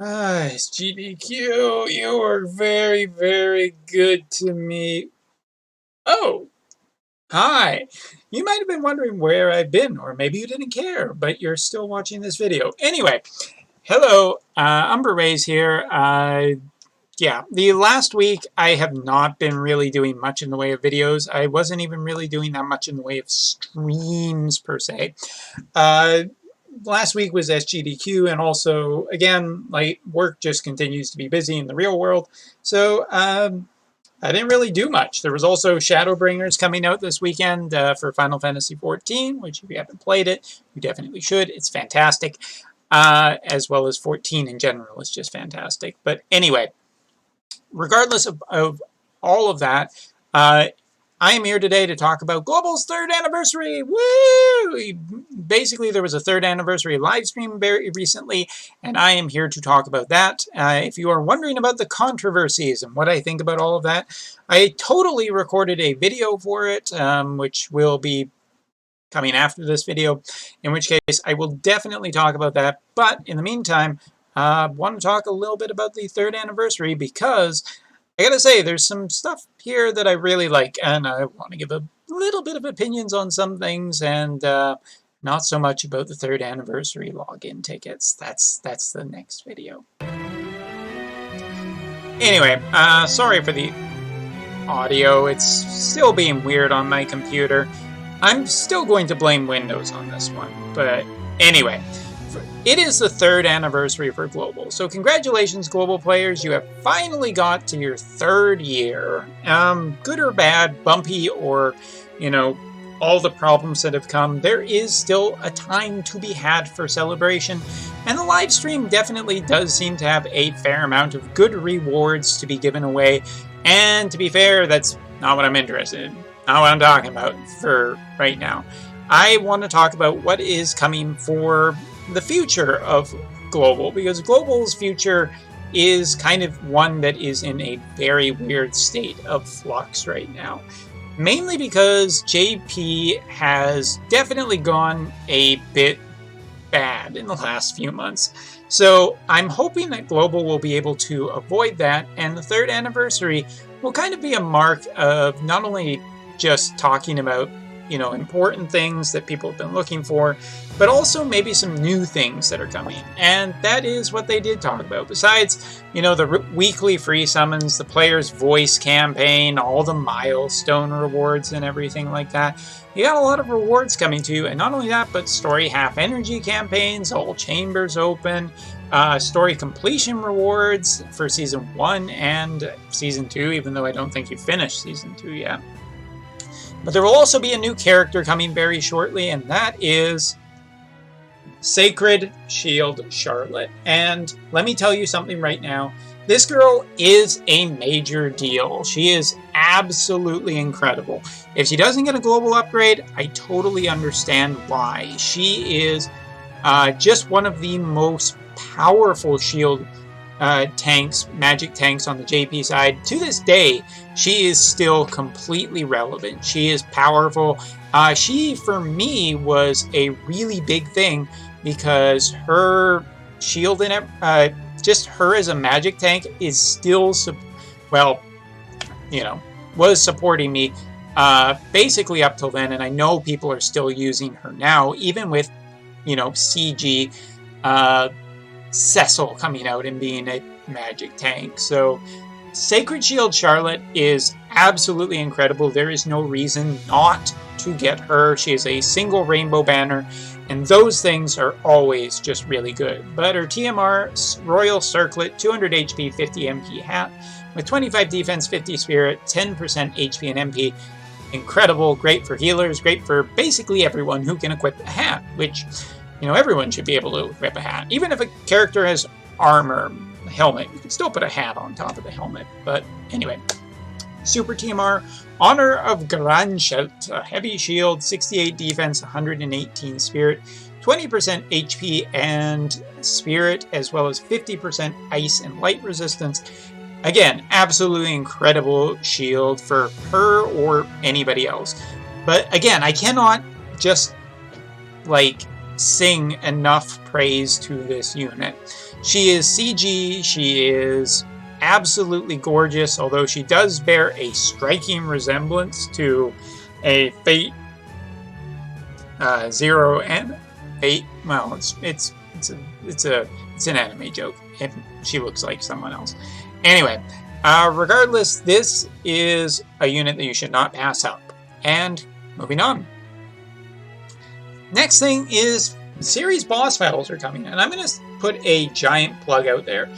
It's GDQ. You are very, very good to me. Oh, hi. You might have been wondering where I've been, or maybe you didn't care, but you're still watching this video. Anyway, hello, Umber Rays here. Yeah, the last week I have not been really doing much in the way of videos. I wasn't even really doing that much in the way of streams, per se. Uh, Last week was SGDQ, and also, again, like, work just continues to be busy in the real world. So I didn't really do much. There was also Shadowbringers coming out this weekend for Final Fantasy XIV, which if you haven't played it, you definitely should. It's fantastic. As well as 14 in general is just fantastic. But anyway, regardless of all of that, I am here today to talk about Global's 3rd anniversary. Woo! Basically, there was a 3rd anniversary live stream very recently, and I am here to talk about that. If you are wondering about the controversies and what I think about all of that, I totally recorded a video for it, which will be coming after this video, in which case I will definitely talk about that. But in the meantime, I want to talk a little bit about the 3rd anniversary because I gotta say, there's some stuff here that I really like, and I want to give a little bit of opinions on some things, and not so much about the 3rd anniversary login tickets. That's the next video. Anyway, sorry for the audio. It's still being weird on my computer. I'm still going to blame Windows on this one, but anyway. It is the 3rd anniversary for Global, so congratulations, Global players. You have finally got to your 3rd year. Good or bad, bumpy, or, you know, all the problems that have come, there is still a time to be had for celebration, and the live stream definitely does seem to have a fair amount of good rewards to be given away, and to be fair, that's not what I'm interested in, not what I'm talking about for right now. I want to talk about what is coming for the future of Global, because Global's future is kind of one that is in a very weird state of flux right now. Mainly because JP has definitely gone a bit bad in the last few months. So I'm hoping that Global will be able to avoid that, and the 3rd anniversary will kind of be a mark of not only just talking about, you know, important things that people have been looking for, but also maybe some new things that are coming. And that is what they did talk about. Besides, you know, the weekly free summons, the player's voice campaign, all the milestone rewards and everything like that. You got a lot of rewards coming to you, and not only that, but story half energy campaigns, all chambers open, story completion rewards for Season 1 and Season 2, even though I don't think you finished Season 2 yet. But there will also be a new character coming very shortly, and that is Sacred Shield Charlotte. And let me tell you something right now. This girl is a major deal. She is absolutely incredible. If she doesn't get a global upgrade, I totally understand why. She is just one of the most powerful shield tanks, magic tanks on the JP side. To this day, she is still completely relevant. She is powerful. She, for me, was a really big thing because her shield in it, just her as a magic tank is still, well, you know, was supporting me basically up till then, and I know people are still using her now, even with, you know, CG Cecil coming out and being a magic tank. So Sacred Shield Charlotte is absolutely incredible. There is no reason not to get her. She is a single rainbow banner, and those things are always just really good. But her TMR, Royal Circlet, 200 HP, 50 MP hat, with 25 defense, 50 spirit, 10% HP and MP. Incredible, great for healers, great for basically everyone who can equip a hat, which, you know, everyone should be able to equip a hat. Even if a character has armor, helmet, you can still put a hat on top of the helmet. But anyway, Super TMR, Honor of Granschelt, a heavy shield, 68 defense, 118 spirit, 20% HP and spirit, as well as 50% ice and light resistance. Again, absolutely incredible shield for her or anybody else. But again, I cannot just, like, sing enough praise to this unit. She is CG, she is absolutely gorgeous, although she does bear a striking resemblance to a Fate Zero and Fate. Well, it's an anime joke. She looks like someone else. Anyway, regardless, this is a unit that you should not pass up. And moving on. Next thing is series boss battles are coming, and I'm going to put a giant plug out there.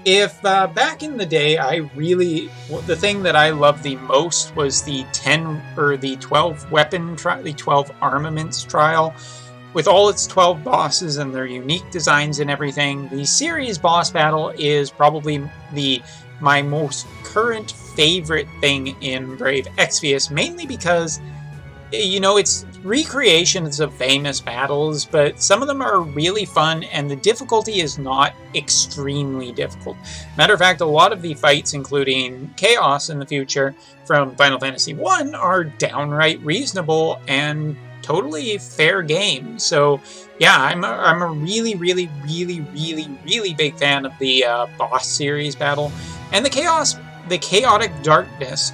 If back in the day, the thing that I loved the most was the 12 weapon trial, the 12 armaments trial, with all its 12 bosses and their unique designs and everything. The series boss battle is probably my most current favorite thing in Brave Exvius, mainly because, you know, it's recreations of famous battles, but some of them are really fun, and the difficulty is not extremely difficult. Matter of fact, a lot of the fights, including Chaos in the future from Final Fantasy I, are downright reasonable and totally fair game. So yeah, I'm a really big fan of the boss series battle, and the chaotic darkness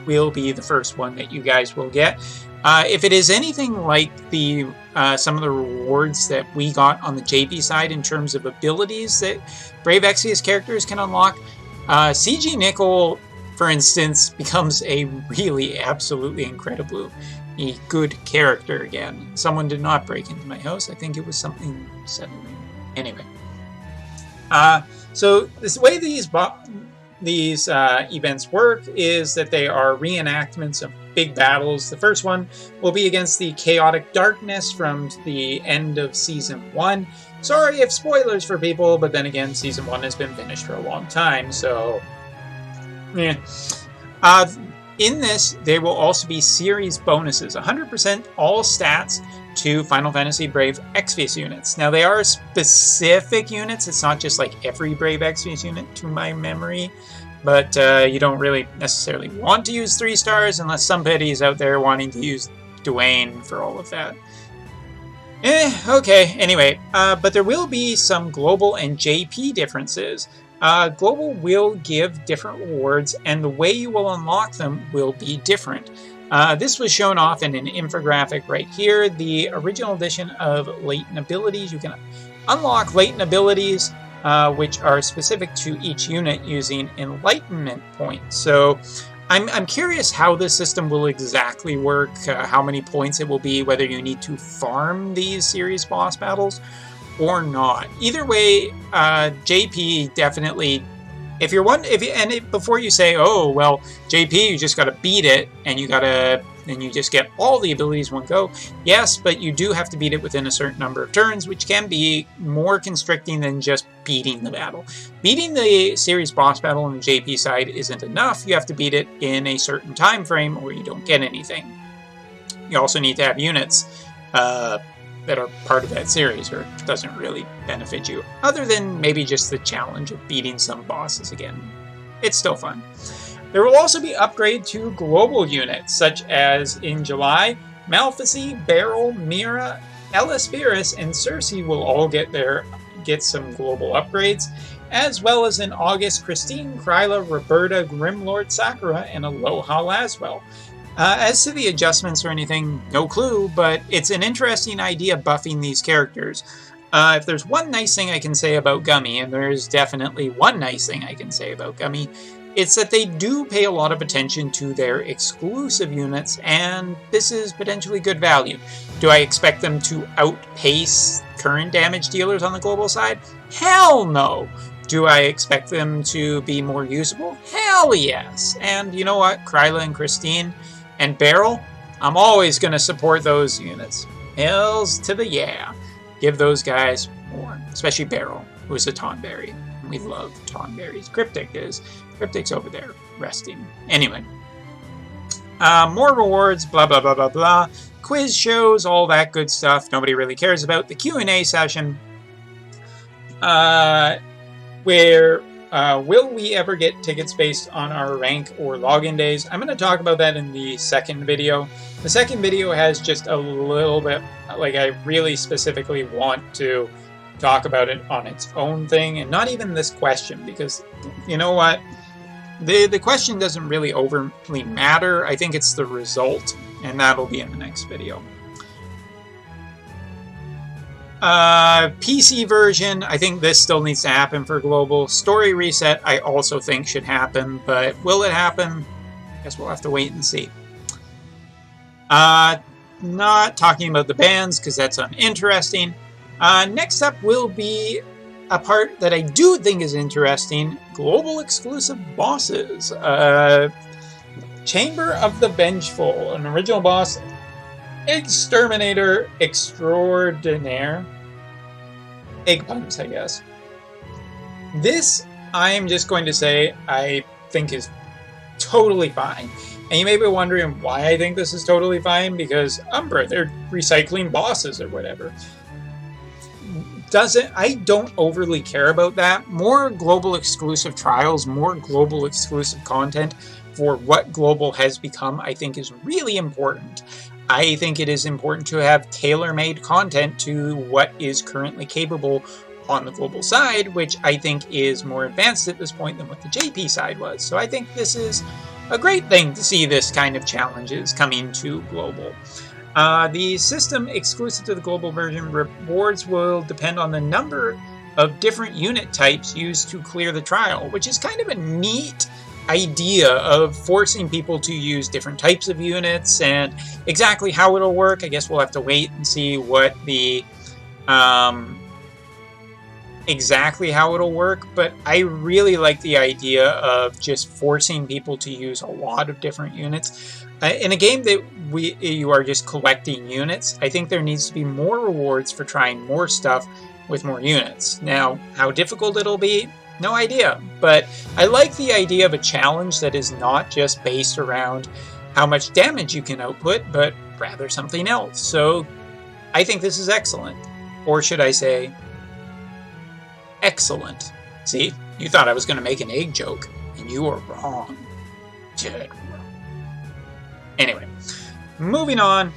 will be the first one that you guys will get. If it is anything like the some of the rewards that we got on the JP side in terms of abilities that Brave Exvius characters can unlock, CG Nickel, for instance, becomes a really absolutely incredibly good character again. Someone did not break into my house. I think it was something settling. Anyway, so the way these events work is that they are reenactments of big battles. The first one will be against the Chaotic Darkness from the end of Season 1. Sorry if spoilers for people, but then again, Season 1 has been finished for a long time, so yeah. In this, there will also be series bonuses, 100% all stats to Final Fantasy Brave Exvius units. Now, they are specific units. It's not just like every Brave Exvius unit, to my memory. But you don't really necessarily want to use 3 stars unless somebody's out there wanting to use Dwayne for all of that. Okay, anyway. But there will be some global and JP differences. Global will give different rewards, and the way you will unlock them will be different. This was shown off in an infographic right here. The original edition of Latent Abilities. You can unlock Latent Abilities, which are specific to each unit using Enlightenment points. So I'm curious how this system will exactly work, how many points it will be, whether you need to farm these series boss battles or not. Either way, JP definitely, before you say, oh well, JP, you just got to beat it and you just get all the abilities in one go. Yes, but you do have to beat it within a certain number of turns, which can be more constricting than just beating the battle. Beating the series boss battle on the JP side isn't enough. You have to beat it in a certain time frame or you don't get anything. You also need to have units that are part of that series, or it doesn't really benefit you, other than maybe just the challenge of beating some bosses again. It's still fun. There will also be upgrade to global units, such as in July, Malphacy, Beryl, Mira, Elisvirus, and Cersei will all get some global upgrades, as well as in August, Christine, Kryla, Roberta, Grimlord, Sakura, and Aloha Laswell. As to the adjustments or anything, no clue, but it's an interesting idea buffing these characters. If there's one nice thing I can say about Gummy, and there's definitely one nice thing I can say about Gummy, it's that they do pay a lot of attention to their exclusive units, and this is potentially good value. Do I expect them to outpace current damage dealers on the global side? Hell no! Do I expect them to be more usable? Hell yes! And you know what? Kryla and Christine and Beryl, I'm always going to support those units. Hells to the yeah. Give those guys more. Especially Beryl, who's a Tonberry. We love Tonberries. Cryptic's over there, resting. Anyway. More rewards, blah, blah, blah, blah, blah. Quiz shows, all that good stuff nobody really cares about. The Q&A session, where Will we ever get tickets based on our rank or login days? I'm going to talk about that in the second video. The second video has just a little bit, like, I really specifically want to talk about it on its own thing, and not even this question, because you know what? The question doesn't really overly matter. I think it's the result, and that'll be in the next video. PC version, I think this still needs to happen for global. Story reset, I also think should happen, but will it happen? I guess we'll have to wait and see. Not talking about the bands, because that's uninteresting. Next up will be a part that I do think is interesting, global exclusive bosses. Chamber of the Vengeful, an original boss, Exterminator Extraordinaire. Egg puns, I guess. This, I am just going to say, I think is totally fine. And you may be wondering why I think this is totally fine, because Umbra, they're recycling bosses or whatever. I don't overly care about that. More global exclusive trials, more global exclusive content for what global has become, I think is really important. I think it is important to have tailor-made content to what is currently capable on the global side, which I think is more advanced at this point than what the JP side was. So I think this is a great thing to see this kind of challenges coming to global. The system exclusive to the global version rewards will depend on the number of different unit types used to clear the trial, which is kind of a neat idea of forcing people to use different types of units, and exactly how it'll work, I guess we'll have to wait and see what the exactly how it'll work. But I really like the idea of just forcing people to use a lot of different units. In a game that you are just collecting units, I think there needs to be more rewards for trying more stuff with more units. Now, how difficult it'll be, no idea, but I like the idea of a challenge that is not just based around how much damage you can output, but rather something else. So I think this is excellent. Or should I say, excellent. See, you thought I was going to make an egg joke, and you were wrong. Anyway, moving on.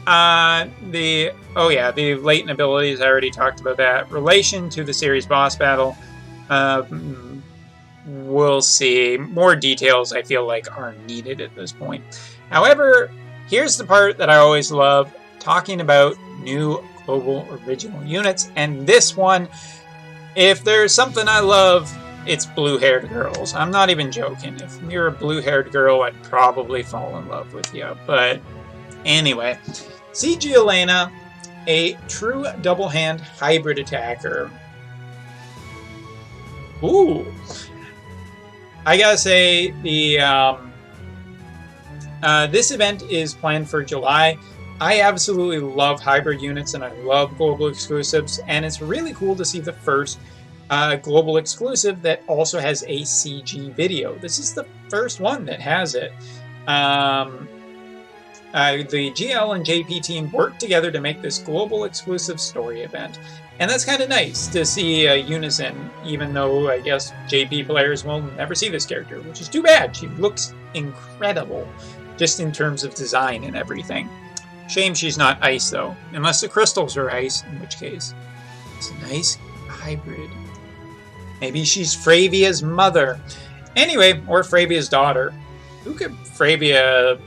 The latent abilities, I already talked about that. Relation to the series boss battle. We'll see. More details, I feel like, are needed at this point. However, here's the part that I always love, talking about new global original units. And this one, if there's something I love, it's blue-haired girls. I'm not even joking. If you're a blue-haired girl, I'd probably fall in love with you. But anyway, CG Elena, a true double-hand hybrid attacker. Ooh, I gotta say, the this event is planned for July. I absolutely love hybrid units, and I love global exclusives, and it's really cool to see the first global exclusive that also has a CG video. This is the first one that has it. The GL and JP team worked together to make this global exclusive story event. And that's kind of nice to see unison, even though I guess JP players will never see this character, which is too bad. She looks incredible, just in terms of design and everything. Shame she's not ice, though, unless the crystals are ice, in which case it's a nice hybrid. Maybe she's Fravia's mother. Anyway, or Fravia's daughter. Who could Fravia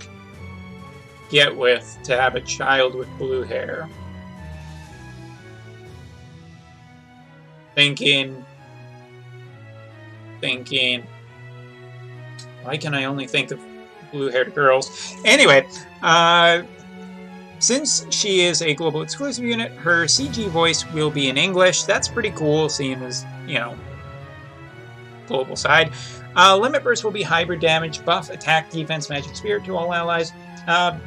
get with to have a child with blue hair? Thinking. Why can I only think of blue-haired girls? Anyway, since she is a global exclusive unit, her CG voice will be in English. That's pretty cool, seeing as, you know, global side. Limit Burst will be hybrid damage, buff, attack, defense, magic, spirit to all allies.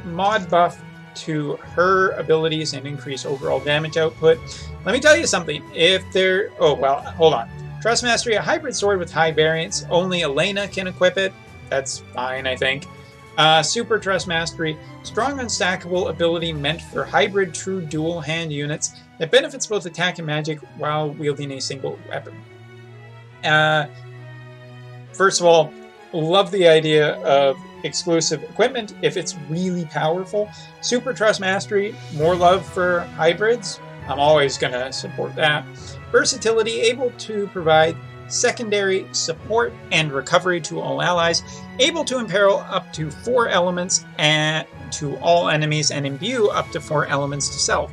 Mod buff to her abilities and increase overall damage output. Let me tell you something. If there... Oh, well, hold on. Trust Mastery, a hybrid sword with high variance. Only Elena can equip it. That's fine, I think. Super Trust Mastery, strong unstackable ability meant for hybrid true dual hand units that benefits both attack and magic while wielding a single weapon. First of all, love the idea of exclusive equipment if it's really powerful. Super Trust Mastery, more love for hybrids. I'm always going to support that. Versatility, able to provide secondary support and recovery to all allies, able to imperil up to 4 elements and to all enemies and imbue up to 4 elements to self.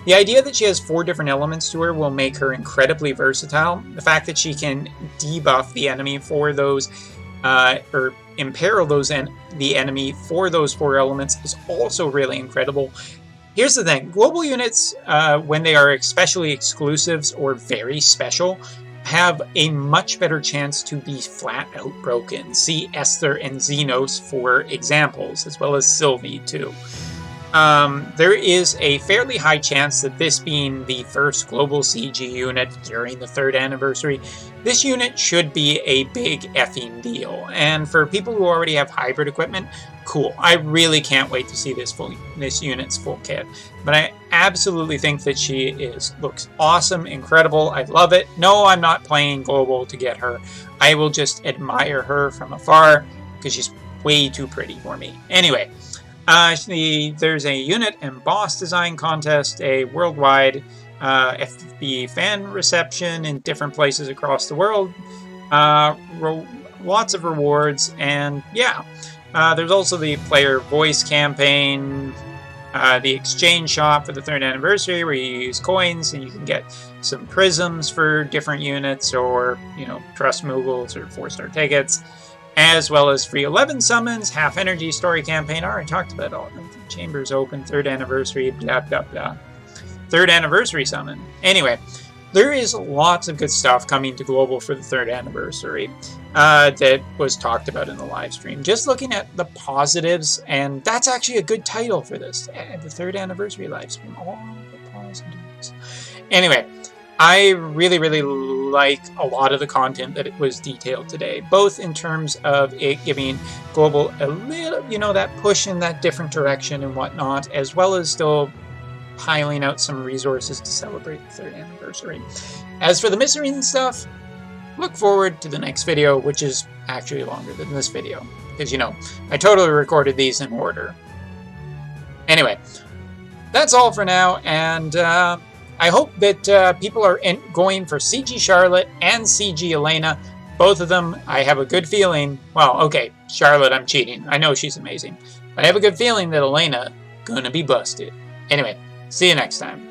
The idea that she has 4 different elements to her will make her incredibly versatile. The fact that she can debuff the enemy for those, or imperil the enemy for those 4 elements is also really incredible. Here's the thing, global units, when they are especially exclusives or very special, have a much better chance to be flat out broken. See Esther and Xenos for examples, as well as Sylvie too. There is a fairly high chance that this being the first global CG unit during the 3rd anniversary, this unit should be a big effing deal. And for people who already have hybrid equipment, cool. I really can't wait to see this unit's full kit. But I absolutely think that she looks awesome, incredible. I love it. No, I'm not playing global to get her. I will just admire her from afar because she's way too pretty for me. Anyway. There's a unit and boss design contest, a worldwide FB fan reception in different places across the world, lots of rewards, and yeah. There's also the player voice campaign, the exchange shop for the 3rd anniversary where you use coins and you can get some prisms for different units or, trust moogles or 4-star tickets. As well as free 11 summons, half energy story campaign. I already talked about all of them. Chambers open, 3rd anniversary, blah, blah, blah. 3rd anniversary summon. Anyway, there is lots of good stuff coming to global for the 3rd anniversary that was talked about in the live stream. Just looking at the positives, and that's actually a good title for this, the 3rd anniversary live stream. All the positives. Anyway, I really, really like a lot of the content that it was detailed today, both in terms of it giving global a little, that push in that different direction and whatnot, as well as still piling out some resources to celebrate the 3rd anniversary. As for the mysteries and stuff, look forward to the next video, which is actually longer than this video, because, I totally recorded these in order. Anyway, that's all for now, and I hope that people are going for CG Charlotte and CG Elena. Both of them, I have a good feeling. Well, okay, Charlotte, I'm cheating. I know she's amazing. But I have a good feeling that Elena gonna be busted. Anyway, see you next time.